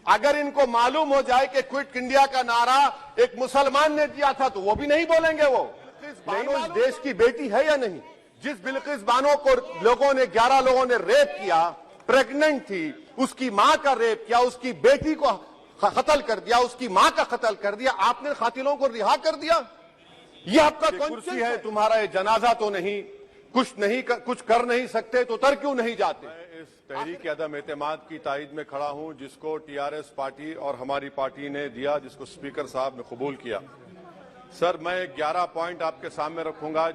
अगर इनको मालूम हो जाए कि क्विट इंडिया का नारा एक मुसलमान ने दिया था तो वो भी नहीं बोलेंगे। वो बानो इस देश की बेटी है या नहीं? जिस बिल्किस बानो को लोगों ने 11 लोगों ने रेप किया, प्रेग्नेंट थी, उसकी मां का रेप किया, उसकी बेटी को कत्ल कर दिया, उसकी मां का कत्ल कर दिया, आपने कातिलों को रिहा कर दिया। ये आपका कुर्सी है, तुम्हारा ये जनाजा तो नहीं, कुछ कर नहीं सकते तो उतर क्यों नहीं जाते? मैं इस तहरीक अदम एतमाद की तायद में खड़ा हूं जिसको टीआरएस पार्टी और हमारी पार्टी ने दिया, जिसको स्पीकर साहब ने कबूल किया। सर, मैं 11 पॉइंट आपके सामने रखूंगा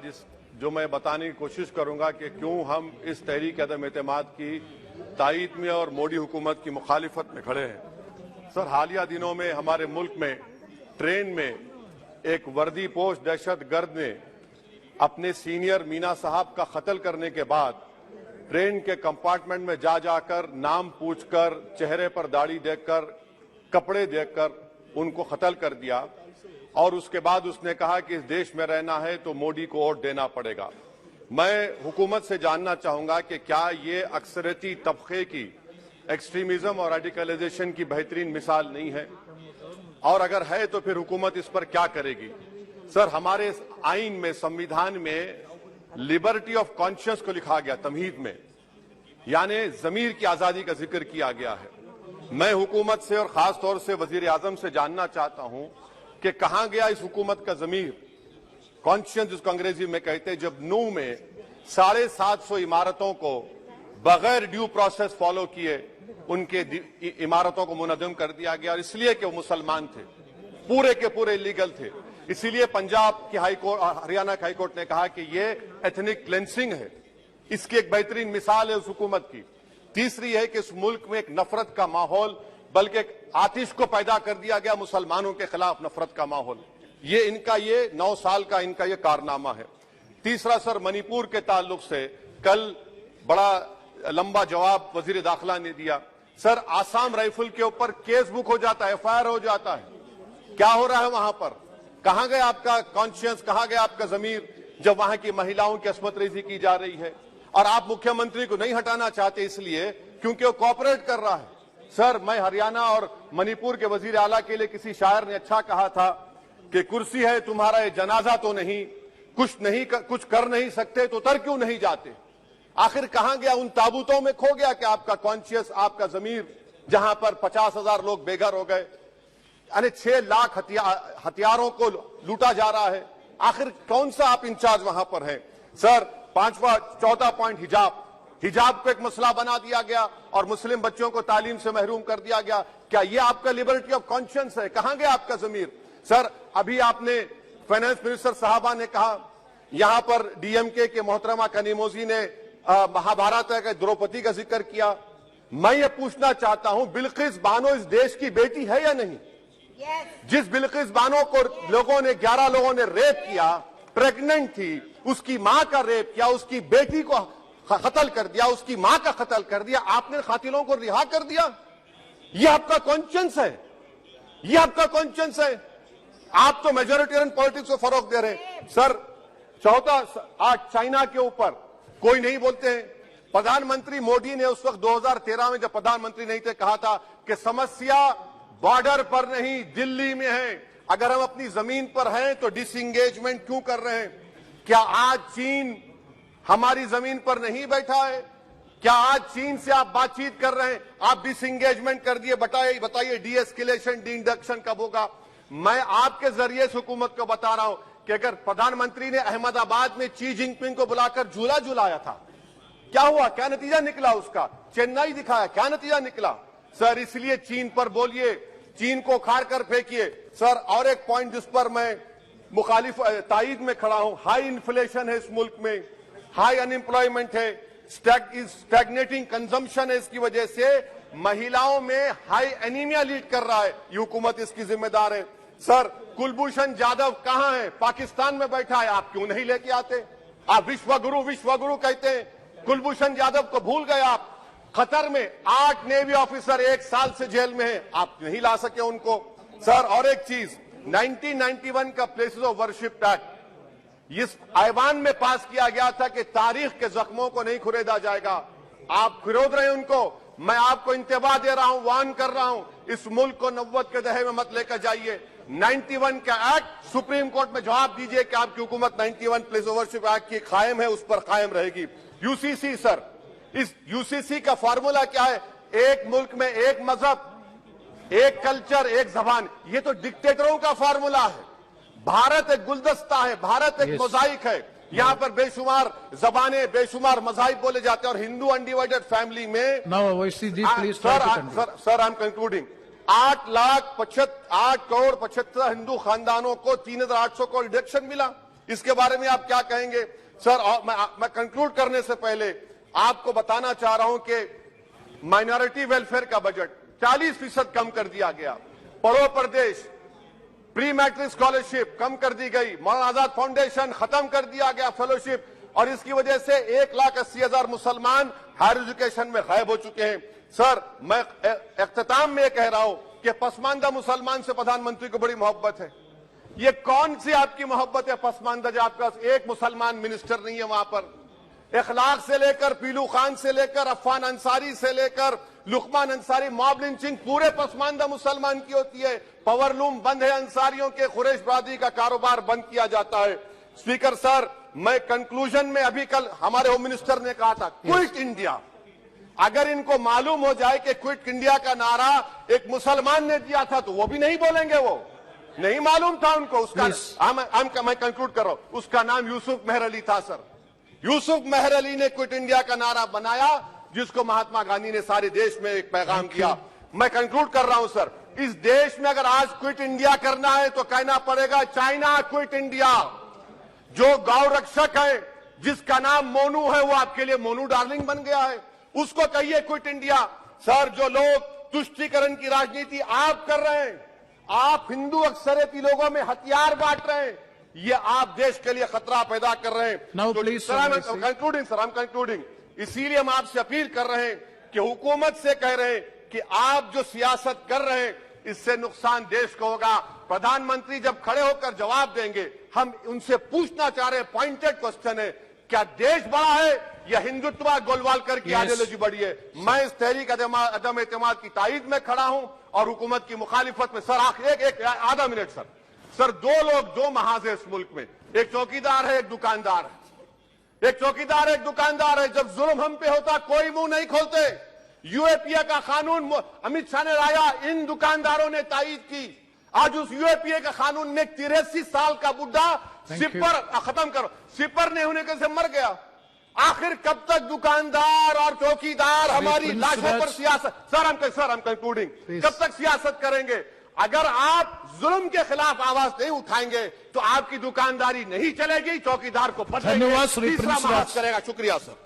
जो मैं बताने की कोशिश करूंगा कि क्यों हम इस तहरीक अदम एतमाद की तायद में और मोदी हुकूमत की मुखालिफत में खड़े हैं। सर, हालिया दिनों में हमारे मुल्क में ट्रेन में एक वर्दीपोश दहशतगर्द ने अपने सीनियर मीना साहब का कत्ल करने के बाद ट्रेन के कंपार्टमेंट में जाकर नाम पूछकर, चेहरे पर दाढ़ी देखकर, कपड़े देखकर उनको कत्ल कर दिया और उसके बाद उसने कहा कि इस देश में रहना है तो मोदी को वोट देना पड़ेगा। मैं हुकूमत से जानना चाहूंगा कि क्या ये अक्सरती तबके की एक्सट्रीमिज्म और रेडिकलाइजेशन की बेहतरीन मिसाल नहीं है? और अगर है तो फिर हुकूमत इस पर क्या करेगी? सर, हमारे आइन में, संविधान में लिबर्टी ऑफ कॉन्शियस को लिखा गया तमहीद में, यानी जमीर की आजादी का जिक्र किया गया है। मैं हुकूमत से और खास तौर से वजीर आजम से जानना चाहता हूं कि कहां गया इस हुकूमत का जमीर, कॉन्शियस जिसको अंग्रेजी में कहते हैं, जब नूह में 750 इमारतों को बगैर ड्यू प्रोसेस फॉलो किए उनके इमारतों को मुनज़्ज़म कर दिया गया, और इसलिए कि वो मुसलमान थे, पूरे के पूरे इलीगल थे। इसीलिए पंजाब की हाईकोर्ट और हरियाणा की हाईकोर्ट ने कहा कि ये एथनिक क्लेंसिंग है। इसकी एक बेहतरीन मिसाल है उस हुकूमत की। तीसरी है कि इस मुल्क में एक नफरत का माहौल, बल्कि एक आतिश को पैदा कर दिया गया, मुसलमानों के खिलाफ नफरत का माहौल। ये इनका ये 9 साल का इनका ये कारनामा है। तीसरा सर, मणिपुर के ताल्लुक से कल बड़ा लंबा जवाब वजीर दाखिला ने दिया। सर, आसाम राइफल के ऊपर केस बुक हो जाता है, एफआईआर हो जाता है। क्या हो रहा है वहां पर? कहां गया आपका कॉन्शियस, कहां गया आपका जमीर, जब वहां की महिलाओं की अस्मत रेजी की जा रही है? और आप मुख्यमंत्री को नहीं हटाना चाहते इसलिए क्योंकि वो कोऑपरेट कर रहा है। सर, मैं हरियाणा और मणिपुर के वजीर आला के लिए किसी शायर ने अच्छा कहा था कि कुर्सी है तुम्हारा ये जनाजा तो नहीं, कुछ कर नहीं सकते तो उतर क्यों नहीं जाते? आखिर कहां गया? उन ताबूतों में खो गया कि आपका कॉन्शियस, आपका जमीर, जहां पर 50,000 लोग बेघर हो गए, यानी 6 लाख हथियारों को लूटा जा रहा है। आखिर कौन सा आप इंचार्ज वहां पर हैं? सर, चौथा पॉइंट, हिजाब को एक मसला बना दिया गया और मुस्लिम बच्चों को तालीम से महरूम कर दिया गया। क्या ये आपका लिबर्टी ऑफ कॉन्शियंस है? कहां गया आपका जमीर? सर, अभी आपने फाइनेंस मिनिस्टर साहबा ने कहा, यहां पर डीएमके के मोहतरमा कनीमोजी ने महाभारत के द्रौपदी का जिक्र किया। मैं ये पूछना चाहता हूं, बिल्किस बानो इस देश की बेटी है या नहीं? जिस बिल्किस बानो को लोगों ने 11 लोगों ने रेप किया, प्रेग्नेंट थी, उसकी मां का रेप किया, उसकी बेटी को कत्ल कर दिया, उसकी मां का कत्ल कर दिया, आपने कातिलों को रिहा कर दिया। ये आपका कॉन्शियंस है? ये आपका कॉन्शियंस है? आप तो मेजोरिटेरियन पॉलिटिक्स को फरोग दे रहे हैं। सर, चौथा, आज चाइना के ऊपर कोई नहीं बोलते हैं। प्रधानमंत्री मोदी ने उस वक्त 2013 में जब प्रधानमंत्री नहीं थे कहा था कि समस्या बॉर्डर पर नहीं, दिल्ली में है। अगर हम अपनी जमीन पर हैं तो डिसएंगेजमेंट क्यों कर रहे हैं? क्या आज चीन हमारी जमीन पर नहीं बैठा है? क्या आज चीन से आप बातचीत कर रहे हैं? आप डिसएंगेजमेंट कर दिए। बताइए डी-एस्केलेशन, डी-इंडक्शन कब होगा? मैं आपके जरिए से हुकूमत को बता रहा हूं कि अगर प्रधानमंत्री ने अहमदाबाद में शी जिनपिंग को बुलाकर झूला झुलाया था, क्या हुआ? क्या नतीजा निकला उसका? चेन्नई दिखाया, क्या नतीजा निकला? सर, इसलिए चीन पर बोलिए, चीन को उखाड़ कर फेंकिए। सर, और एक पॉइंट जिस पर मैं मुखालिफ तायद में खड़ा हूं, हाई इन्फ्लेशन है इस मुल्क में, हाई अनएम्प्लॉयमेंट है, स्टैग्नेटिंग कंजम्पशन है। इसकी वजह से महिलाओं में हाई एनीमिया लीड कर रहा है। ये हुकूमत इसकी जिम्मेदार है। सर, कुलभूषण जाधव कहां है? पाकिस्तान में बैठा है, आप क्यों नहीं लेके आते? आप विश्वगुरु कहते हैं, कुलभूषण जाधव को भूल गए आप। कतर में 8 नेवी ऑफिसर 1 साल से जेल में हैं, आप नहीं ला सके उनको। सर, और एक चीज, 1991 का प्लेसेस ऑफ वर्शिप एक्ट इस ऐवान में पास किया गया था कि तारीख के जख्मों को नहीं खुरेदा जाएगा। आप खुरोद रहे हैं उनको। मैं आपको इंतबा दे रहा हूं, वार्न कर रहा हूं, इस मुल्क को 90 के दहे में मत लेकर जाइए। 91 का एक्ट सुप्रीम कोर्ट में जवाब दीजिए कि आपकी हुकूमत 91 प्लेस ओवरशिप एक्ट की कायम है, उस पर कायम रहेगी। यूसीसी सर, इस यूसीसी का फॉर्मूला क्या है? एक मुल्क में एक मजहब, एक कल्चर, एक जबान। ये तो डिक्टेटरों का फॉर्मूला है। भारत एक गुलदस्ता है, भारत एक मोजाइक है। यहाँ पर बेशुमार जबानें, बेशुमार मज़ाहिब बोले जाते हैं और हिंदू अनडिवाइडेड फैमिली में sir I am concluding 8 crore 75 Hindu खानदानों को 3,800 करोड़ डिडक्शन मिला। इसके बारे में आप क्या कहेंगे सर? और मैं कंक्लूड करने से पहले आपको बताना चाह रहा हूं कि माइनॉरिटी वेलफेयर का बजट 40% कम कर दिया गया। पढ़ो प्रदेश, प्री मैट्रिक स्कॉलरशिप कम कर दी गई, मौलाना आजाद फाउंडेशन खत्म कर दिया गया फेलोशिप, और इसकी वजह से 1,80,000 मुसलमान हायर एजुकेशन में गायब हो चुके हैं। सर, मैं इख्तिताम में कह रहा हूं कि पसमानदा मुसलमान से प्रधानमंत्री को बड़ी मोहब्बत है। ये कौन सी आपकी मोहब्बत है पसमानदा, जो आपका एक मुसलमान मिनिस्टर नहीं है वहां पर? इखलाक से लेकर, पीलू खान से लेकर, अफान अंसारी से लेकर लुकमान अंसारी, मॉब लिंचिंग पूरे पसमानदा मुसलमान की होती है। पावर लूम बंद है अंसारियों के, कुरैश बरादरी का कारोबार बंद किया जाता है। स्पीकर सर, मैं कंक्लूजन में अभी कल हमारे होम मिनिस्टर ने कहा था क्विट इंडिया। अगर इनको मालूम हो जाए कि क्विट इंडिया का नारा एक मुसलमान ने दिया था तो वो भी नहीं बोलेंगे। वो नहीं मालूम था उनको। उसका मैं कंक्लूड कर रहा हूं, उसका नाम यूसुफ मेहर अली था सर। यूसुफ मेहर अली ने क्विट इंडिया का नारा बनाया, जिसको महात्मा गांधी ने सारे देश में एक पैगाम किया। मैं कंक्लूड कर रहा हूं सर, इस देश में अगर आज क्विट इंडिया करना है तो कहना पड़ेगा चाइना क्विट इंडिया। जो गौ रक्षक है, जिसका नाम मोनू है, वो आपके लिए मोनू डार्लिंग बन गया है, उसको कहिए क्विट इंडिया। सर, जो लोग तुष्टीकरण की राजनीति आप कर रहे हैं, आप हिंदू अक्सरियती लोगों में हथियार बांट रहे हैं, ये आप देश के लिए खतरा पैदा कर रहे हैं। कंक्लूडिंग, इसीलिए हम आपसे अपील कर रहे हैं कि हुकूमत से कह रहे हैं कि आप जो सियासत कर रहे हैं इससे नुकसान देश को होगा। प्रधानमंत्री जब खड़े होकर जवाब देंगे, हम उनसे पूछना चाह रहे हैं, पॉइंटेड क्वेश्चन है, क्या देश बड़ा है या हिंदुत्व गोलवालकर की आइडियोलॉजी बड़ी है? मैं इस तहरीक अदम एतमाद की तायद में खड़ा हूं और हुकूमत की मुखालिफत में। सर, एक आधा मिनट सर, दो लोग, दो महाज है इस मुल्क में, एक चौकीदार है, एक दुकानदार है। एक चौकीदार है, एक दुकानदार है। जब जुल्म हम पे होता कोई मुंह नहीं खोलते। यूएपीए का कानून अमित शाह ने लाया, इन दुकानदारों ने तायद की। आज उस यूएपीए का कानून में 83 साल का बुढ़ा सिपर खत्म करो, सिपर नहीं होने से मर गया। आखिर कब तक दुकानदार और चौकीदार हमारी लाशों पर सियासत? सर, हम कंक्लूडिंग, कब तक सियासत करेंगे? अगर आप जुल्म के खिलाफ आवाज नहीं उठाएंगे तो आपकी दुकानदारी नहीं चलेगी, चौकीदार को पकड़ेंगे, तीसरा महाज करेगा। शुक्रिया सर।